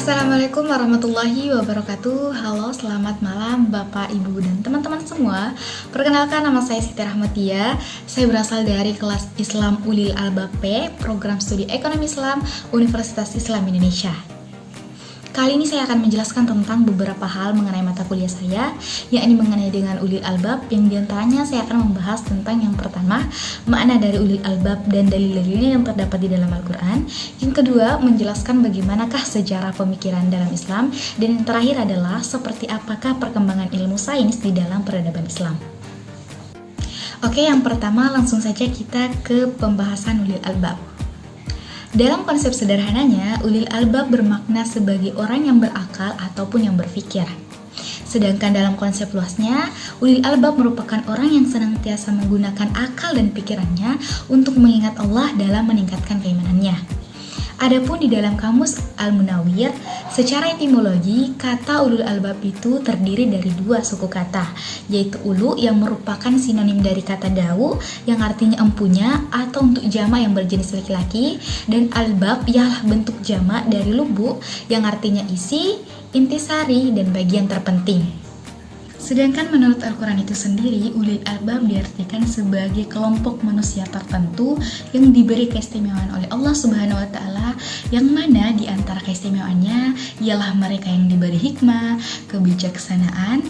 Assalamualaikum warahmatullahi wabarakatuh. Halo, selamat malam Bapak, Ibu, dan teman-teman semua. Perkenalkan, nama saya Siti Rahmatia. Saya berasal dari kelas Islam Ulil Albab P, program studi Ekonomi Islam Universitas Islam Indonesia. Kali ini saya akan menjelaskan tentang beberapa hal mengenai mata kuliah saya, yakni mengenai dengan Ulil Albab, yang diantaranya saya akan membahas tentang yang pertama, makna dari Ulil Albab dan dalil-dalilnya yang terdapat di dalam Al-Quran. Yang kedua, menjelaskan bagaimanakah sejarah pemikiran dalam Islam. Dan yang terakhir adalah seperti apakah perkembangan ilmu sains di dalam peradaban Islam. Oke, yang pertama langsung saja kita ke pembahasan Ulil Albab. Dalam konsep sederhananya, ulil albab bermakna sebagai orang yang berakal ataupun yang berpikir. Sedangkan dalam konsep luasnya, ulil albab merupakan orang yang senantiasa menggunakan akal dan pikirannya untuk mengingat Allah dalam meningkatkan keimanannya. Adapun di dalam kamus Al-Munawwir, secara etimologi, kata ulul albab itu terdiri dari dua suku kata, yaitu ulu yang merupakan sinonim dari kata dawu yang artinya empunya atau untuk jamak yang berjenis laki-laki, dan albab ialah bentuk jamak dari lubu yang artinya isi, intisari, dan bagian terpenting. Sedangkan menurut Al-Quran itu sendiri, ulil albab diartikan sebagai kelompok manusia tertentu yang diberi keistimewaan oleh Allah Subhanahu wa Ta'ala, yang mana di antara keistimewaannya ialah mereka yang diberi hikmah, kebijaksanaan,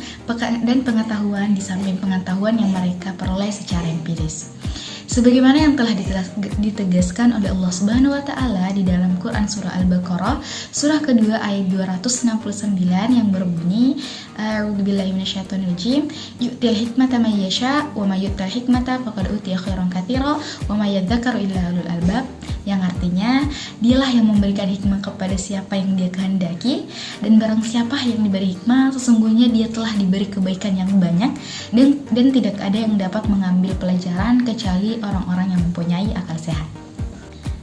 dan pengetahuan di samping pengetahuan yang mereka peroleh secara empiris. Sebagaimana yang telah ditegaskan oleh Allah Subhanahu wa Ta'ala di dalam Quran surah Al-Baqarah surah kedua ayat 269 yang berbunyi, A'udzubillahi minasyaitonirrajim, yu'til hikmata may yasha wa may yu'tal hikmata faqad utiya khairan katsira wa may yadzakkaru illa ulul albab, yang artinya dialah yang memberikan hikmah kepada siapa yang dia kehendaki, dan barang siapa yang diberi hikmah sesungguhnya dia telah diberi kebaikan yang banyak, dan tidak ada yang dapat mengambil pelajaran kecuali orang-orang yang mempunyai akal sehat.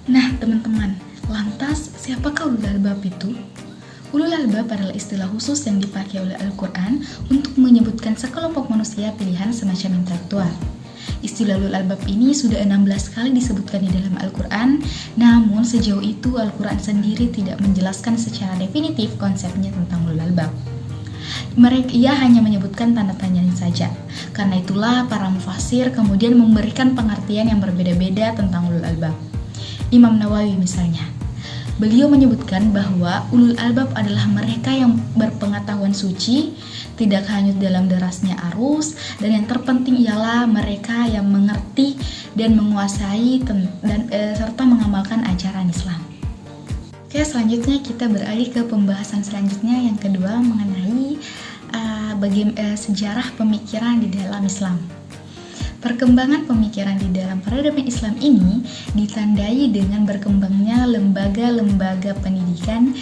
Nah teman-teman, lantas siapakah ulul albab itu? Ulul albab adalah istilah khusus yang dipakai oleh Al-Quran untuk menyebutkan sekelompok manusia pilihan semacam intelektual. Istilah ulul albab ini sudah 16 kali disebutkan di dalam Al-Quran, namun sejauh itu Al-Quran sendiri tidak menjelaskan secara definitif konsepnya tentang ulul albab. Ia hanya menyebutkan tanda tanyanya saja. Karena itulah para mufassir kemudian memberikan pengertian yang berbeda-beda tentang ulul albab. Imam Nawawi misalnya, beliau menyebutkan bahwa ulul albab adalah mereka yang berpengetahuan suci, tidak hanyut dalam derasnya arus, dan yang terpenting ialah mereka yang mengerti dan menguasai serta mengamalkan ajaran Islam. Oke, selanjutnya kita beralih ke pembahasan selanjutnya yang kedua mengenai sejarah pemikiran di dalam Islam. Perkembangan pemikiran di dalam peradaban Islam ini ditandai dengan berkembangnya lembaga-lembaga pendidikan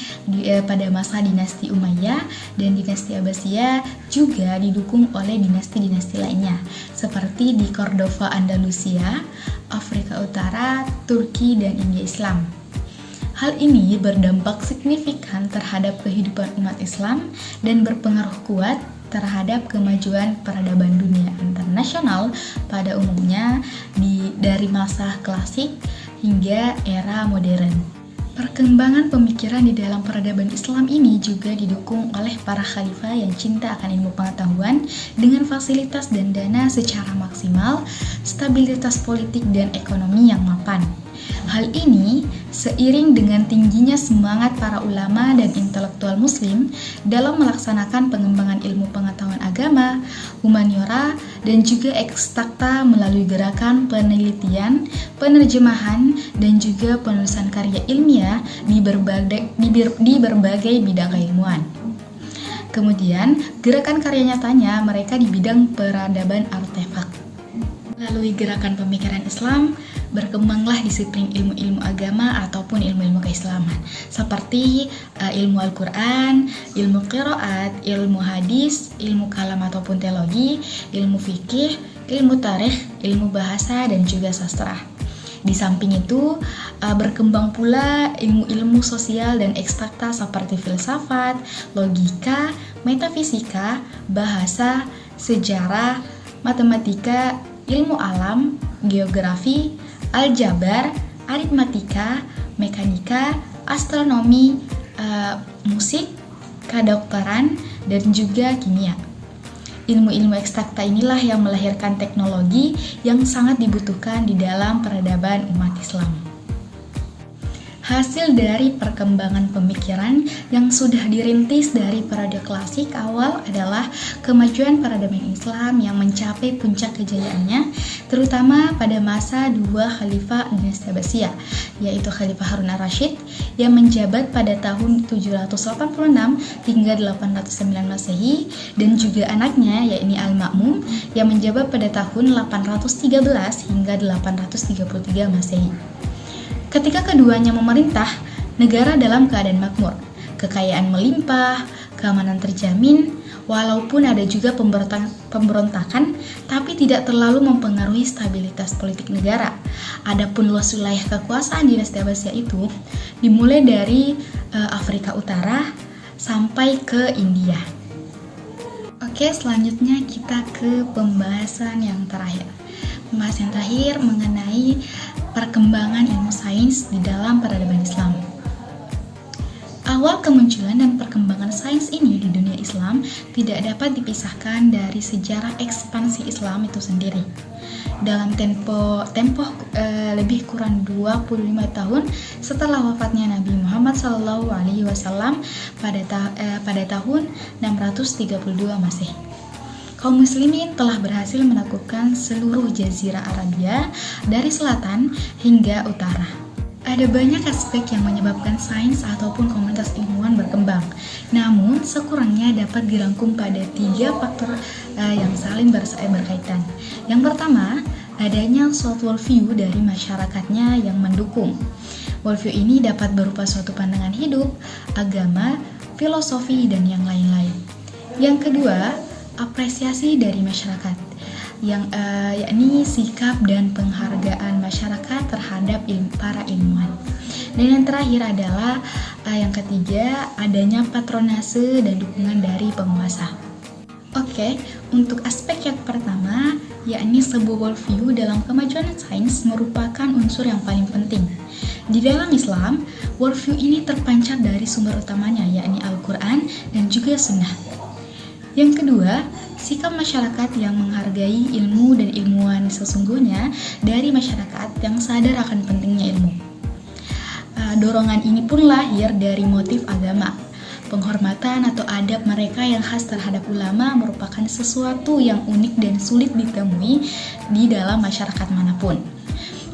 pada masa dinasti Umayyah dan dinasti Abbasiyah, juga didukung oleh dinasti-dinasti lainnya seperti di Cordova Andalusia, Afrika Utara, Turki, dan India Islam. Hal ini berdampak signifikan terhadap kehidupan umat Islam dan berpengaruh kuat terhadap kemajuan peradaban dunia internasional pada umumnya dari masa klasik hingga era modern. Perkembangan pemikiran di dalam peradaban Islam ini juga didukung oleh para khalifah yang cinta akan ilmu pengetahuan dengan fasilitas dan dana secara maksimal, stabilitas politik dan ekonomi yang mapan. Hal ini seiring dengan tingginya semangat para ulama dan intelektual muslim dalam melaksanakan pengembangan ilmu pengetahuan agama, humaniora, dan juga ekstakta melalui gerakan penelitian, penerjemahan, dan juga penulisan karya ilmiah di berbagai bidang keilmuan. Kemudian, gerakan karya nyatanya mereka di bidang peradaban artefak. Melalui gerakan pemikiran Islam, berkembanglah disiplin ilmu-ilmu agama ataupun ilmu-ilmu keislaman seperti ilmu Al-Quran, ilmu qiraat, ilmu hadis, ilmu kalam ataupun teologi, ilmu fikih, ilmu tarikh, ilmu bahasa, dan juga sastra. Di samping itu, berkembang pula ilmu-ilmu sosial dan ekstakta seperti filsafat, logika, metafisika, bahasa, sejarah, matematika, ilmu alam, geografi, aljabar, aritmatika, mekanika, astronomi, musik, kedokteran, dan juga kimia. Ilmu-ilmu eksakta inilah yang melahirkan teknologi yang sangat dibutuhkan di dalam peradaban umat Islam. Hasil dari perkembangan pemikiran yang sudah dirintis dari periode klasik awal adalah kemajuan peradaban Islam yang mencapai puncak kejayaannya, terutama pada masa dua khalifah dinasti Abbasiyah, yaitu Khalifah Harun ar-Rasyid yang menjabat pada tahun 786 hingga 809 Masehi, dan juga anaknya yakni Al-Ma'mun yang menjabat pada tahun 813 hingga 833 Masehi. Ketika keduanya memerintah, negara dalam keadaan makmur, kekayaan melimpah, keamanan terjamin, walaupun ada juga pemberontakan, tapi tidak terlalu mempengaruhi stabilitas politik negara. Adapun luas wilayah kekuasaan dinasti Abbasiyah itu dimulai dari Afrika Utara sampai ke India. Oke, selanjutnya kita ke pembahasan yang terakhir. Pembahasan yang terakhir mengenai perkembangan ilmu sains di dalam peradaban Islam. Awal kemunculan dan perkembangan sains ini di dunia Islam tidak dapat dipisahkan dari sejarah ekspansi Islam itu sendiri. Dalam tempo lebih kurang 25 tahun setelah wafatnya Nabi Muhammad SAW pada tahun 632 Masehi. Kaum muslimin telah berhasil menaklukkan seluruh jazirah Arabia dari selatan hingga utara. Ada banyak aspek yang menyebabkan sains ataupun komunitas ilmuwan berkembang. Namun, sekurangnya dapat dirangkum pada 3 faktor yang saling berkaitan. Yang pertama, adanya suatu worldview dari masyarakatnya yang mendukung. Worldview ini dapat berupa suatu pandangan hidup, agama, filosofi, dan yang lain-lain. Yang kedua, apresiasi dari masyarakat, yakni sikap dan penghargaan masyarakat terhadap para ilmuwan. Dan yang terakhir adalah yang ketiga, adanya patronase dan dukungan dari penguasa. Oke, untuk aspek yang pertama, yakni sebuah worldview dalam kemajuan sains merupakan unsur yang paling penting. Di dalam Islam, worldview ini terpancar dari sumber utamanya, yakni Al-Quran dan juga Sunnah. Yang kedua, sikap masyarakat yang menghargai ilmu dan ilmuwan sesungguhnya dari masyarakat yang sadar akan pentingnya ilmu. Dorongan ini pun lahir dari motif agama. Penghormatan atau adab mereka yang khas terhadap ulama merupakan sesuatu yang unik dan sulit ditemui di dalam masyarakat manapun.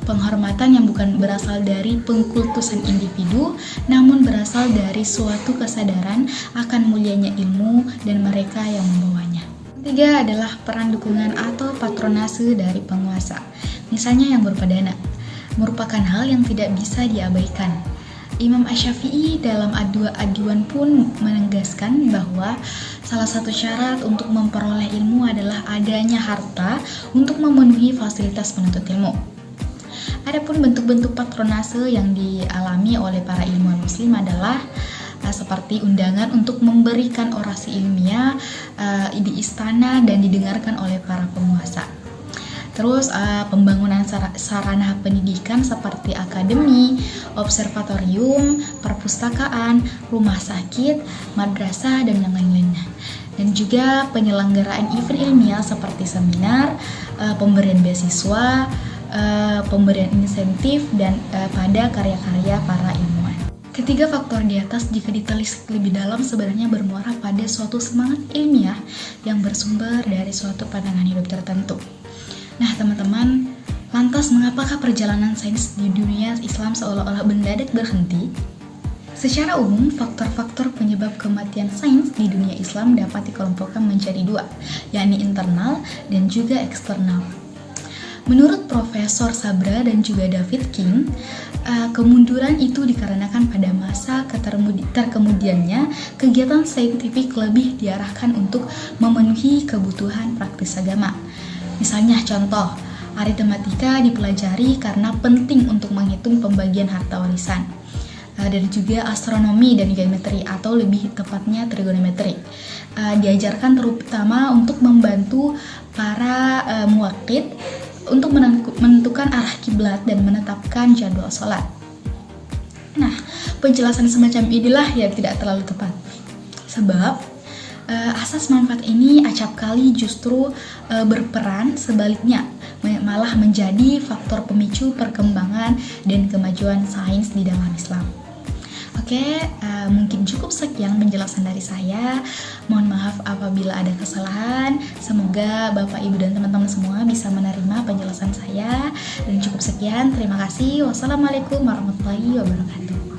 Penghormatan yang bukan berasal dari pengkultusan individu, namun berasal dari suatu kesadaran akan mulianya ilmu dan mereka yang membawanya. Ketiga adalah peran dukungan atau patronase dari penguasa, misalnya yang berupa dana, merupakan hal yang tidak bisa diabaikan. Imam Asy-Syafi'i dalam aduan pun menegaskan bahwa salah satu syarat untuk memperoleh ilmu adalah adanya harta untuk memenuhi fasilitas penuntut ilmu. Adapun bentuk-bentuk patronase yang dialami oleh para ilmuwan muslim adalah seperti undangan untuk memberikan orasi ilmiah di istana dan didengarkan oleh para penguasa. Terus pembangunan sarana pendidikan seperti akademi, observatorium, perpustakaan, rumah sakit, madrasah, dan yang lain-lainnya. Dan juga penyelenggaraan event ilmiah seperti seminar, pemberian beasiswa, pemberian insentif dan pada karya-karya para ilmuwan. Ketiga faktor di atas jika ditelisik lebih dalam sebenarnya bermuara pada suatu semangat ilmiah yang bersumber dari suatu pandangan hidup tertentu. Nah teman-teman, lantas mengapakah perjalanan sains di dunia Islam seolah-olah mendadak berhenti? Secara umum, faktor-faktor penyebab kematian sains di dunia Islam dapat dikelompokkan menjadi 2, yakni internal dan juga eksternal. Menurut Profesor Sabra dan juga David King, kemunduran itu dikarenakan pada masa terkemudiannya kegiatan saintifik lebih diarahkan untuk memenuhi kebutuhan praktis agama. Misalnya contoh, aritmatika dipelajari karena penting untuk menghitung pembagian harta warisan. Dan juga astronomi dan geometri atau lebih tepatnya trigonometri diajarkan terutama untuk membantu para muwaqid untuk menentukan arah kiblat dan menetapkan jadwal sholat. Nah, penjelasan semacam inilah yang tidak terlalu tepat. Sebab asas manfaat ini acap kali justru berperan sebaliknya, malah menjadi faktor pemicu perkembangan dan kemajuan sains di dalam Islam. Oke, mungkin cukup sekian penjelasan dari saya. Mohon maaf apabila ada kesalahan. Semoga Bapak, Ibu, dan teman-teman semua bisa menerima penjelasan saya. Dan cukup sekian, terima kasih. Wassalamualaikum warahmatullahi wabarakatuh.